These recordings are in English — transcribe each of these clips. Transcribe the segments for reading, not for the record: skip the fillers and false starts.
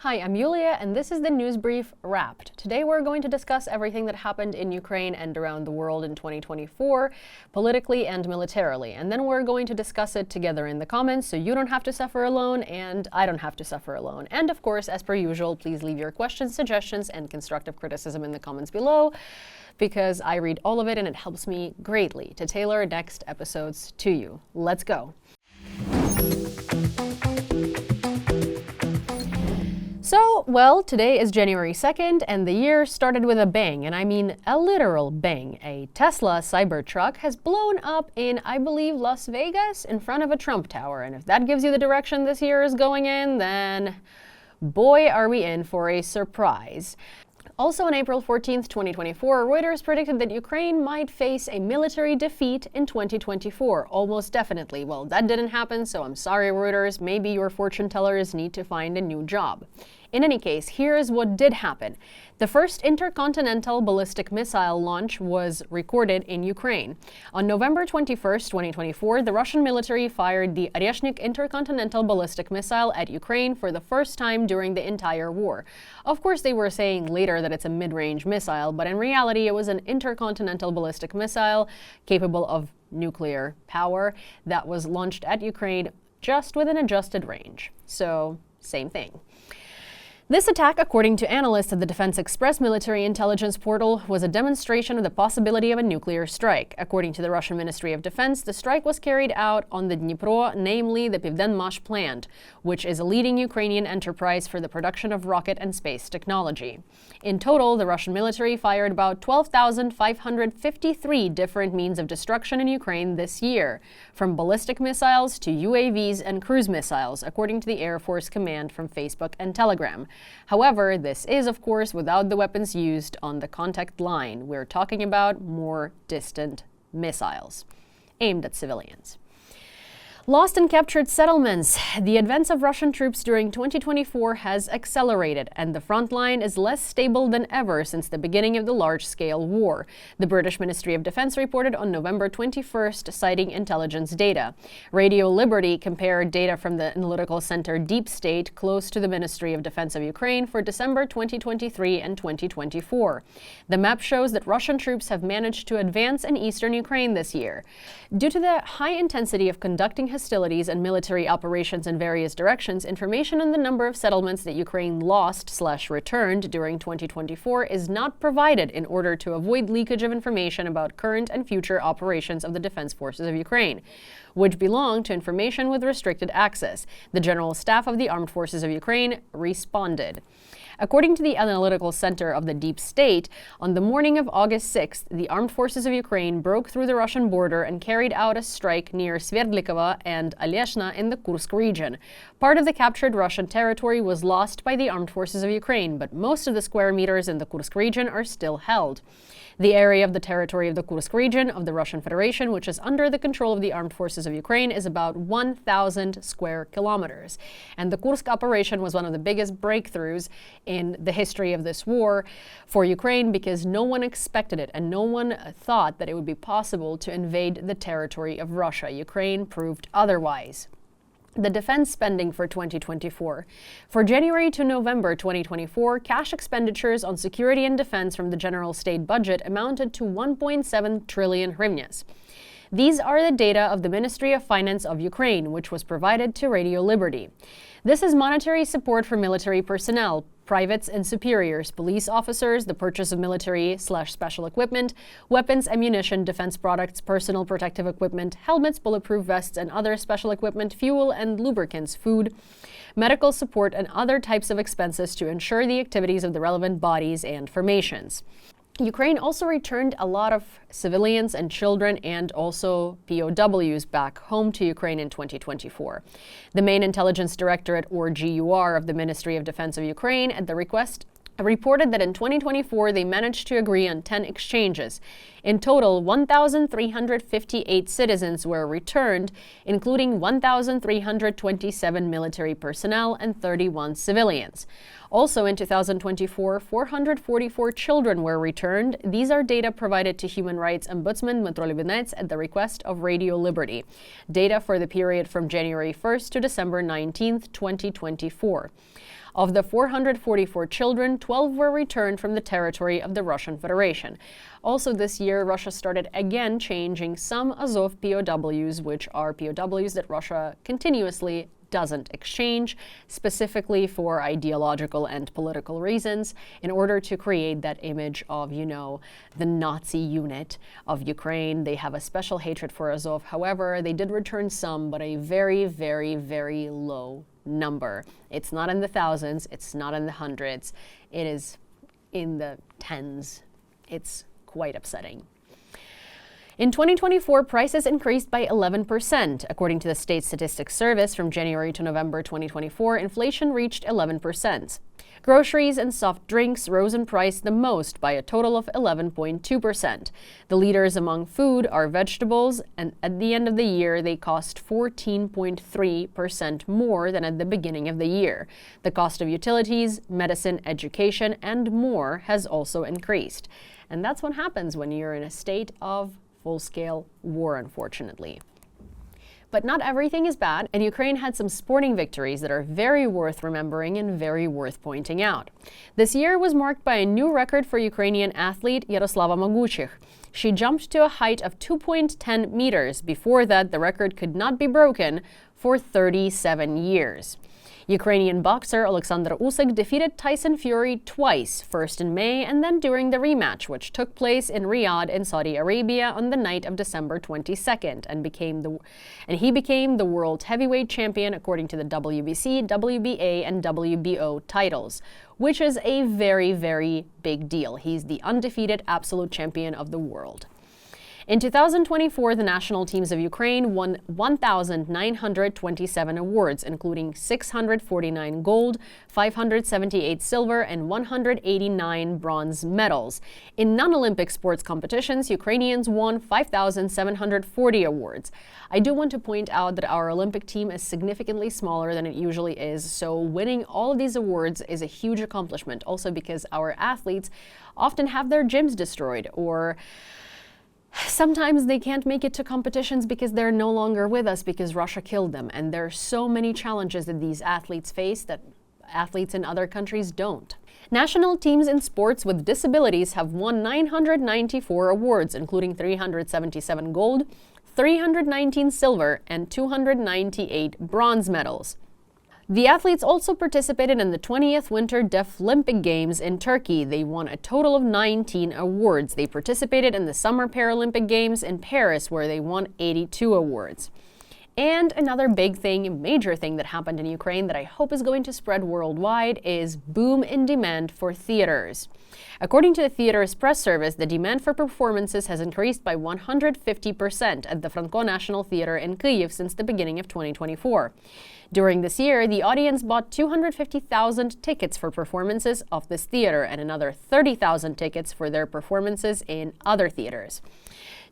Hi, I'm Yulia, and this is the News Brief Wrapped. Today we're going to discuss everything that happened in Ukraine and around the world in 2024, politically and militarily. And then we're going to discuss it together in the comments, so you don't have to suffer alone, and I don't have to suffer alone. And of course, as per usual, please leave your questions, suggestions, and constructive criticism in the comments below, because I read all of it and it helps me greatly to tailor next episodes to you. Let's go. Well, today is January 2nd, and the year started with a bang, and I mean a literal bang. A Tesla Cybertruck has blown up in, I believe, Las Vegas in front of a Trump Tower, and if that gives you the direction this year is going in, then boy, are we in for a surprise. Also on April 14th, 2024, Reuters predicted that Ukraine might face a military defeat in 2024, almost definitely. Well, that didn't happen, so I'm sorry, Reuters. Maybe your fortune tellers need to find a new job. In any case, here is what did happen. The first intercontinental ballistic missile launch was recorded in Ukraine. On November 21st, 2024, the Russian military fired the Oreshnik intercontinental ballistic missile at Ukraine for the first time during the entire war. Of course, they were saying later that it's a mid-range missile, but in reality, it was an intercontinental ballistic missile capable of nuclear power that was launched at Ukraine just with an adjusted range. So, same thing. This attack, according to analysts at the Defense Express military intelligence portal, was a demonstration of the possibility of a nuclear strike. According to the Russian Ministry of Defense, the strike was carried out on the Dnipro, namely the Pivdenmash plant, which is a leading Ukrainian enterprise for the production of rocket and space technology. In total, the Russian military fired about 12,553 different means of destruction in Ukraine this year, from ballistic missiles to UAVs and cruise missiles, according to the Air Force Command from Facebook and Telegram. However, this is, of course, without the weapons used on the contact line. We're talking about more distant missiles aimed at civilians. Lost and captured settlements. The advance of Russian troops during 2024 has accelerated, and the front line is less stable than ever since the beginning of the large-scale war. The British Ministry of Defense reported on November 21st, citing intelligence data. Radio Liberty compared data from the analytical center Deep State, close to the Ministry of Defense of Ukraine, for December 2023 and 2024. The map shows that Russian troops have managed to advance in eastern Ukraine this year. Due to the high intensity of conducting hostilities and military operations in various directions, information on the number of settlements that Ukraine lost/returned during 2024 is not provided in order to avoid leakage of information about current and future operations of the Defense Forces of Ukraine, which belong to information with restricted access. The General Staff of the Armed Forces of Ukraine responded. According to the Analytical Center of the Deep State, on the morning of August 6th, the Armed Forces of Ukraine broke through the Russian border and carried out a strike near Sverdlikova and Aleshna in the Kursk region. Part of the captured Russian territory was lost by the Armed Forces of Ukraine, but most of the square meters in the Kursk region are still held. The area of the territory of the Kursk region of the Russian Federation, which is under the control of the Armed Forces of Ukraine, is about 1,000 square kilometers. And the Kursk operation was one of the biggest breakthroughs in the history of this war for Ukraine, because no one expected it and no one thought that it would be possible to invade the territory of Russia. Ukraine proved otherwise. The defense spending for 2024. For January to November 2024, cash expenditures on security and defense from the general state budget amounted to 1.7 trillion hryvnias. These are the data of the Ministry of Finance of Ukraine, which was provided to Radio Liberty. This is monetary support for military personnel, privates and superiors, police officers, the purchase of military/special equipment, weapons, ammunition, defense products, personal protective equipment, helmets, bulletproof vests, and other special equipment, fuel and lubricants, food, medical support, and other types of expenses to ensure the activities of the relevant bodies and formations. Ukraine also returned a lot of civilians and children and also POWs back home to Ukraine in 2024. The main intelligence directorate, or GUR, of the Ministry of Defense of Ukraine, at the request, reported that in 2024 they managed to agree on 10 exchanges. In total, 1,358 citizens were returned, including 1,327 military personnel and 31 civilians. Also in 2024, 444 children were returned. These are data provided to Human Rights Ombudsman Dmytro Lubinets at the request of Radio Liberty. Data for the period from January 1st to December 19th, 2024. Of the 444 children, 12 were returned from the territory of the Russian Federation. Also this year, Russia started again changing some Azov POWs, which are POWs that Russia continuously doesn't exchange, specifically for ideological and political reasons, in order to create that image of, the Nazi unit of Ukraine. They have a special hatred for Azov. However, they did return some, but a very, very, very low number. It's not in the thousands, it's not in the hundreds, it is in the tens. It's quite upsetting. In 2024, prices increased by 11%. According to the State Statistics Service, from January to November 2024, inflation reached 11%. Groceries and soft drinks rose in price the most by a total of 11.2%. The leaders among food are vegetables, and at the end of the year, they cost 14.3% more than at the beginning of the year. The cost of utilities, medicine, education, and more has also increased. And that's what happens when you're in a state of full-scale war, unfortunately. But not everything is bad, and Ukraine had some sporting victories that are very worth remembering and very worth pointing out. This year was marked by a new record for Ukrainian athlete Yaroslava Moguchych. She jumped to a height of 2.10 meters. Before that, the record could not be broken for 37 years. Ukrainian boxer Alexander Usyk defeated Tyson Fury twice, first in May and then during the rematch, which took place in Riyadh in Saudi Arabia on the night of December 22nd, and he became the world heavyweight champion according to the WBC, WBA, and WBO titles, which is a very, very big deal. He's the undefeated absolute champion of the world. In 2024, the national teams of Ukraine won 1,927 awards, including 649 gold, 578 silver, and 189 bronze medals. In non-Olympic sports competitions, Ukrainians won 5,740 awards. I do want to point out that our Olympic team is significantly smaller than it usually is, so winning all of these awards is a huge accomplishment, also because our athletes often have their gyms destroyed, or sometimes they can't make it to competitions because they're no longer with us because Russia killed them. And there are so many challenges that these athletes face that athletes in other countries don't. National teams in sports with disabilities have won 994 awards, including 377 gold, 319 silver, and 298 bronze medals. The athletes also participated in the 20th Winter Deaflympic Games in Turkey. They won a total of 19 awards. They participated in the Summer Paralympic Games in Paris, where they won 82 awards. And another big thing, major thing that happened in Ukraine that I hope is going to spread worldwide is boom in demand for theaters. According to the theater's press service, the demand for performances has increased by 150% at the Franco National Theatre in Kyiv since the beginning of 2024. During this year, the audience bought 250,000 tickets for performances of this theater and another 30,000 tickets for their performances in other theaters.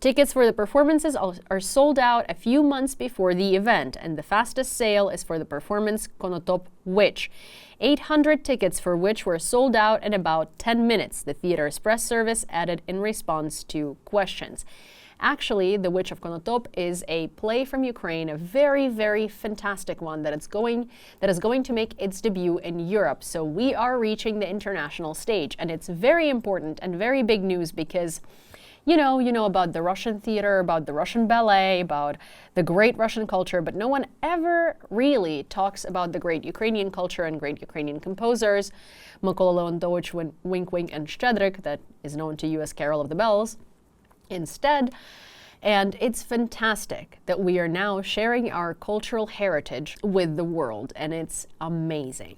Tickets for the performances are sold out a few months before the event, and the fastest sale is for the performance Konotop Witch, 800 tickets for which were sold out in about 10 minutes, the theater's press service added in response to questions. Actually, The Witch of Konotop is a play from Ukraine, a very, very fantastic one that is going to make its debut in Europe. So we are reaching the international stage, and it's very important and very big news because you know about the Russian theater, about the Russian ballet, about the great Russian culture, but no one ever really talks about the great Ukrainian culture and great Ukrainian composers, Mykola Leontovich, Wink Wink, and Shchedrik, that is known to you as Carol of the Bells, instead. And it's fantastic that we are now sharing our cultural heritage with the world, and it's amazing.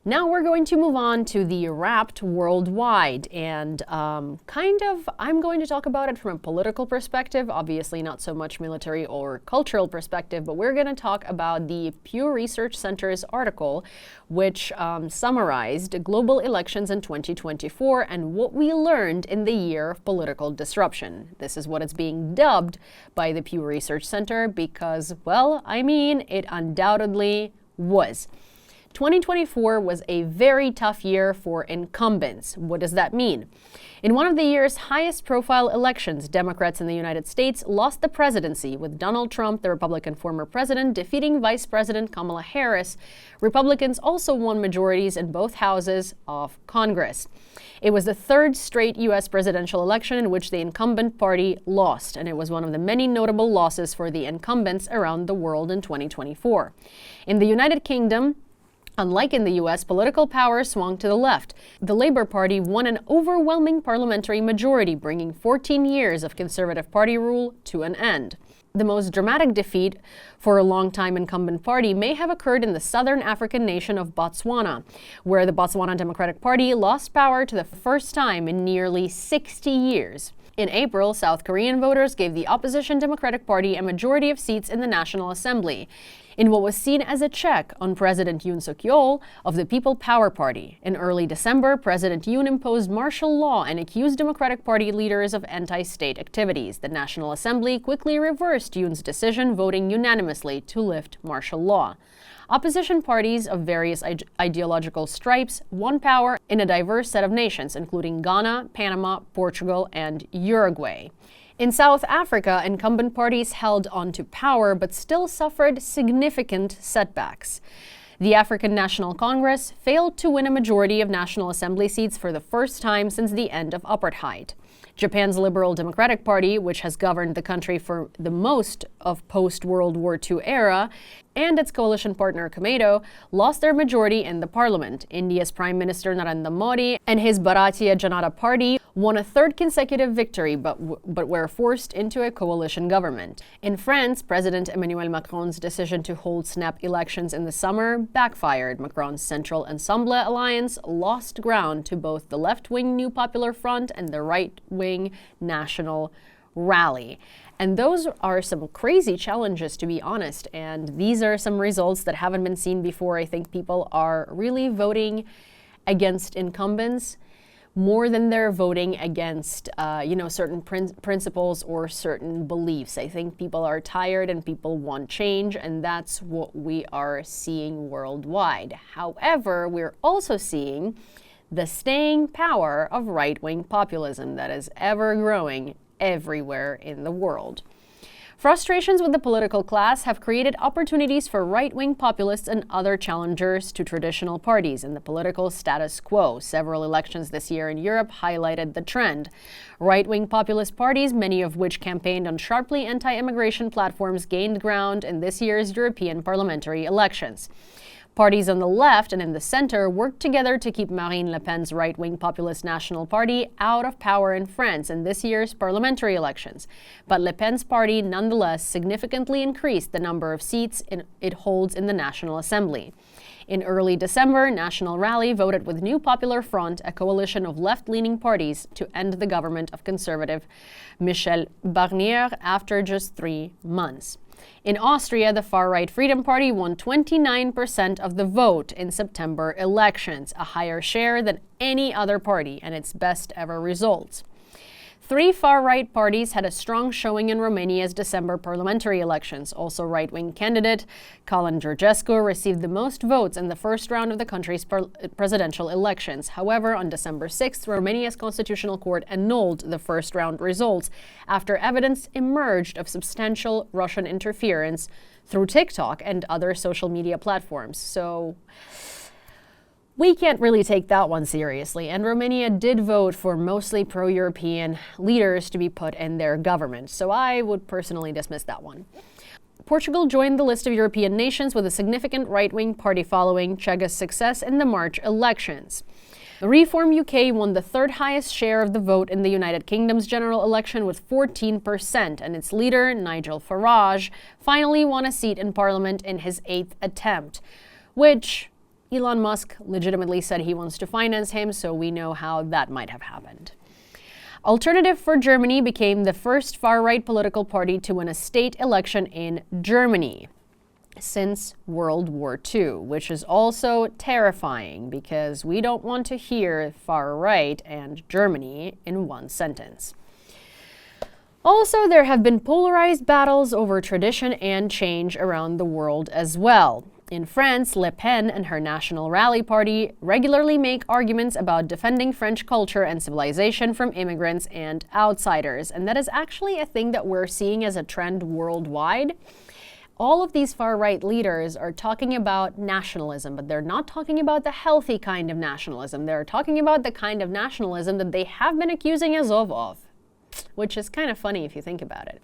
Now we're going to move on to the Wrapped Worldwide, and I'm going to talk about it from a political perspective, obviously not so much military or cultural perspective, but we're going to talk about the Pew Research Center's article, which summarized global elections in 2024 and what we learned in the year of political disruption. This is what it's being dubbed by the Pew Research Center because, well, it undoubtedly was. 2024 was a very tough year for incumbents. What does that mean? In one of the year's highest-profile elections, Democrats in the United States lost the presidency, with Donald Trump, the Republican former president, defeating Vice President Kamala Harris. Republicans also won majorities in both houses of Congress. It was the third straight U.S. presidential election in which the incumbent party lost, and it was one of the many notable losses for the incumbents around the world in 2024. In the United Kingdom, unlike in the U.S., political power swung to the left. The Labour Party won an overwhelming parliamentary majority, bringing 14 years of Conservative Party rule to an end. The most dramatic defeat for a long-time incumbent party may have occurred in the southern African nation of Botswana, where the Botswana Democratic Party lost power to the first time in nearly 60 years. In April, South Korean voters gave the opposition Democratic Party a majority of seats in the National Assembly, in what was seen as a check on President Yoon Suk-yeol of the People Power Party. In early December, President Yoon imposed martial law and accused Democratic Party leaders of anti-state activities. The National Assembly quickly reversed Yoon's decision, voting unanimously to lift martial law. Opposition parties of various ideological stripes won power in a diverse set of nations, including Ghana, Panama, Portugal, and Uruguay. In South Africa, incumbent parties held on to power but still suffered significant setbacks. The African National Congress failed to win a majority of National Assembly seats for the first time since the end of apartheid. Japan's Liberal Democratic Party, which has governed the country for the most of post-World War II era, and its coalition partner Komeito, lost their majority in the parliament. India's Prime Minister Narendra Modi and his Bharatiya Janata Party won a third consecutive victory but were forced into a coalition government. In France, President Emmanuel Macron's decision to hold snap elections in the summer backfired. Macron's Central Ensemble alliance lost ground to both the left-wing New Popular Front and the right-wing National Rally. And those are some crazy challenges, to be honest. And these are some results that haven't been seen before. I think people are really voting against incumbents more than they're voting against, certain principles or certain beliefs. I think people are tired and people want change, and that's what we are seeing worldwide. However, we're also seeing the staying power of right-wing populism that is ever growing everywhere in the world. Frustrations with the political class have created opportunities for right-wing populists and other challengers to traditional parties in the political status quo. Several elections this year in Europe highlighted the trend. Right-wing populist parties, many of which campaigned on sharply anti-immigration platforms, gained ground in this year's European parliamentary elections. Parties on the left and in the center worked together to keep Marine Le Pen's right-wing populist National Party out of power in France in this year's parliamentary elections. But Le Pen's party nonetheless significantly increased the number of seats it holds in the National Assembly. In early December, National Rally voted with New Popular Front, a coalition of left-leaning parties, to end the government of conservative Michel Barnier after just 3 months. In Austria, the far-right Freedom Party won 29% of the vote in September elections, a higher share than any other party and its best ever results. 3 far-right parties had a strong showing in Romania's December parliamentary elections. Also, right-wing candidate Călin Georgescu received the most votes in the first round of the country's presidential elections. However, on December 6th, Romania's Constitutional Court annulled the first-round results after evidence emerged of substantial Russian interference through TikTok and other social media platforms. So we can't really take that one seriously, and Romania did vote for mostly pro-European leaders to be put in their government, so I would personally dismiss that one. Portugal joined the list of European nations with a significant right-wing party following Chega's success in the March elections. Reform UK won the third highest share of the vote in the United Kingdom's general election with 14%, and its leader, Nigel Farage, finally won a seat in Parliament in his 8th attempt, which Elon Musk legitimately said he wants to finance him, so we know how that might have happened. Alternative for Germany became the first far-right political party to win a state election in Germany since World War II, which is also terrifying because we don't want to hear far-right and Germany in one sentence. Also, there have been polarized battles over tradition and change around the world as well. In France, Le Pen and her National Rally Party regularly make arguments about defending French culture and civilization from immigrants and outsiders, and that is actually a thing that we're seeing as a trend worldwide. All of these far-right leaders are talking about nationalism, but they're not talking about the healthy kind of nationalism. They're talking about the kind of nationalism that they have been accusing Azov of, which is kind of funny if you think about it.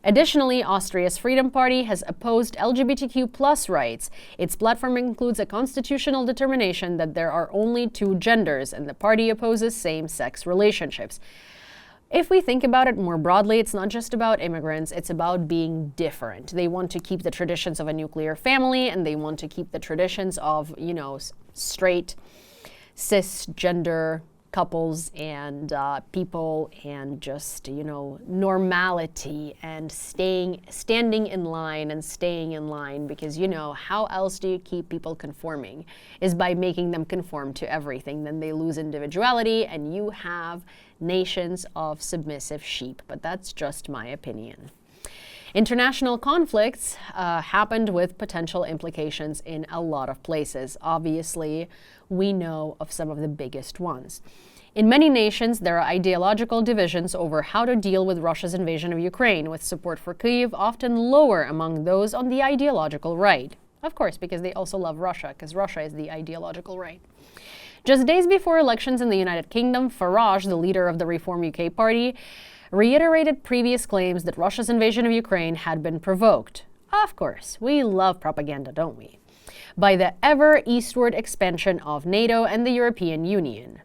Additionally, Austria's Freedom Party has opposed LGBTQ+ rights. Its platform includes a constitutional determination that there are only two genders, and the party opposes same-sex relationships. If we think about it more broadly, it's not just about immigrants, it's about being different. They want to keep the traditions of a nuclear family, and they want to keep the traditions of, straight, cisgender couples and people, and just, normality and standing in line and staying in line, because, how else do you keep people conforming? Is by making them conform to everything. Then they lose individuality and you have nations of submissive sheep. But that's just my opinion. International conflicts happened with potential implications in a lot of places. Obviously, we know of some of the biggest ones. In many nations, there are ideological divisions over how to deal with Russia's invasion of Ukraine, with support for Kyiv often lower among those on the ideological right. Of course, because they also love Russia, because Russia is the ideological right. Just days before elections in the United Kingdom, Farage, the leader of the Reform UK party, reiterated previous claims that Russia's invasion of Ukraine had been provoked. Of course, we love propaganda, don't we? By the ever-eastward expansion of NATO and the European Union.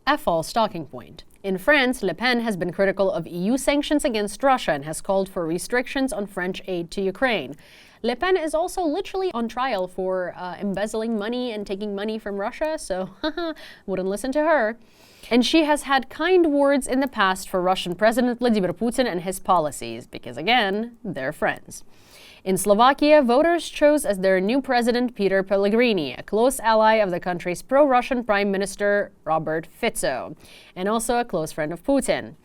A false talking point. In France, Le Pen has been critical of EU sanctions against Russia and has called for restrictions on French aid to Ukraine. Le Pen is also literally on trial for embezzling money and taking money from Russia, so wouldn't listen to her. And she has had kind words in the past for Russian President Vladimir Putin and his policies, because again, they're friends. In Slovakia, voters chose as their new president Peter Pellegrini, a close ally of the country's pro-Russian Prime Minister Robert Fico, and also a close friend of Putin.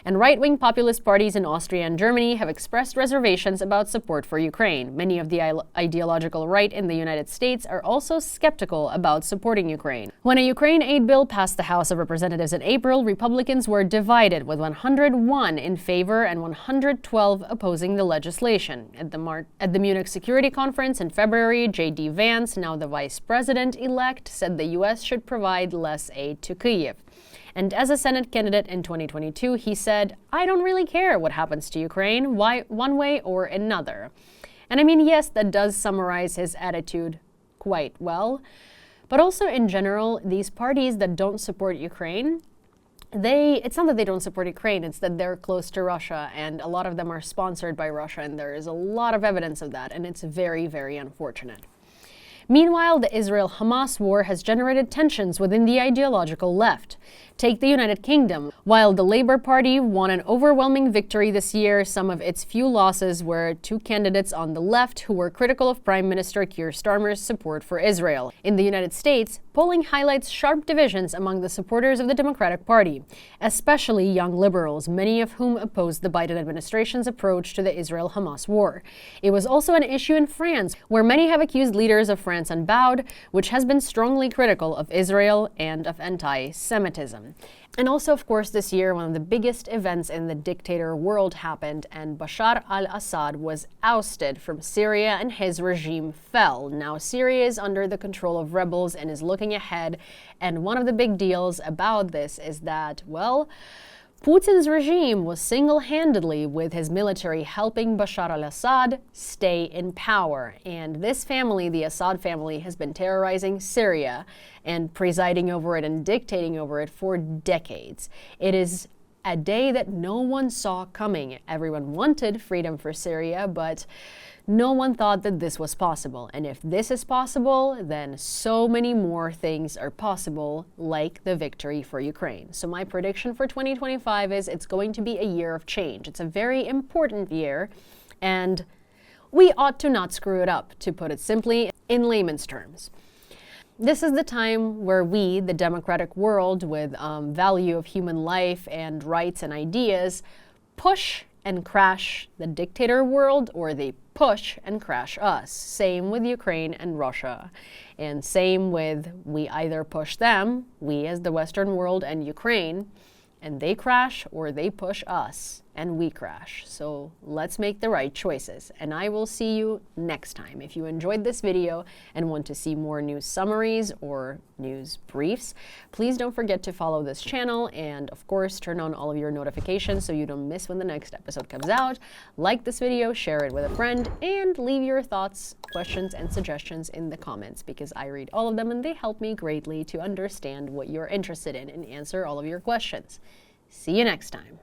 And right-wing populist parties in Austria and Germany have expressed reservations about support for Ukraine. Many of the ideological right in the United States are also skeptical about supporting Ukraine. When a Ukraine aid bill passed the House of Representatives in April, Republicans were divided, with 101 in favor and 112 opposing the legislation. At the Munich Security Conference in February, J.D. Vance, now the vice president-elect, said the U.S. should provide less aid to Kyiv. And as a Senate candidate in 2022, he said, "I don't really care what happens to Ukraine, one way or another." And I mean, yes, that does summarize his attitude quite well. But also in general, these parties that don't support Ukraine, it's not that they don't support Ukraine, it's that they're close to Russia, and a lot of them are sponsored by Russia, and there is a lot of evidence of that, and it's very, very unfortunate. Meanwhile, the Israel-Hamas war has generated tensions within the ideological left. Take the United Kingdom. While the Labour Party won an overwhelming victory this year, some of its few losses were to candidates on the left who were critical of Prime Minister Keir Starmer's support for Israel. In the United States, polling highlights sharp divisions among the supporters of the Democratic Party, especially young liberals, many of whom opposed the Biden administration's approach to the Israel-Hamas war. It was also an issue in France, where many have accused leaders of France Unbowed, which has been strongly critical of Israel and of anti-Semitism. And also, of course, this year, one of the biggest events in the dictator world happened, and Bashar al-Assad was ousted from Syria and his regime fell. Now, Syria is under the control of rebels and is looking ahead, and one of the big deals about this is that, well, Putin's regime was single-handedly, with his military, helping Bashar al-Assad stay in power. And this family, the Assad family, has been terrorizing Syria and presiding over it and dictating over it for decades. It is a day that no one saw coming. Everyone wanted freedom for Syria, but no one thought that this was possible. And if this is possible, then so many more things are possible, like the victory for Ukraine. So my prediction for 2025 is it's going to be a year of change. It's a very important year, and we ought to not screw it up, to put it simply, in layman's terms. This is the time where we, the democratic world with value of human life and rights and ideas, push and crash the dictator world, or they push and crash us. Same with Ukraine and Russia. And same with, we either push them, we as the Western world and Ukraine, and they crash, or they push us and we crash. So let's make the right choices. And I will see you next time. If you enjoyed this video and want to see more news summaries or news briefs, please don't forget to follow this channel and, of course, turn on all of your notifications so you don't miss when the next episode comes out. Like this video, share it with a friend, and leave your thoughts, questions, and suggestions in the comments, because I read all of them and they help me greatly to understand what you're interested in and answer all of your questions. See you next time.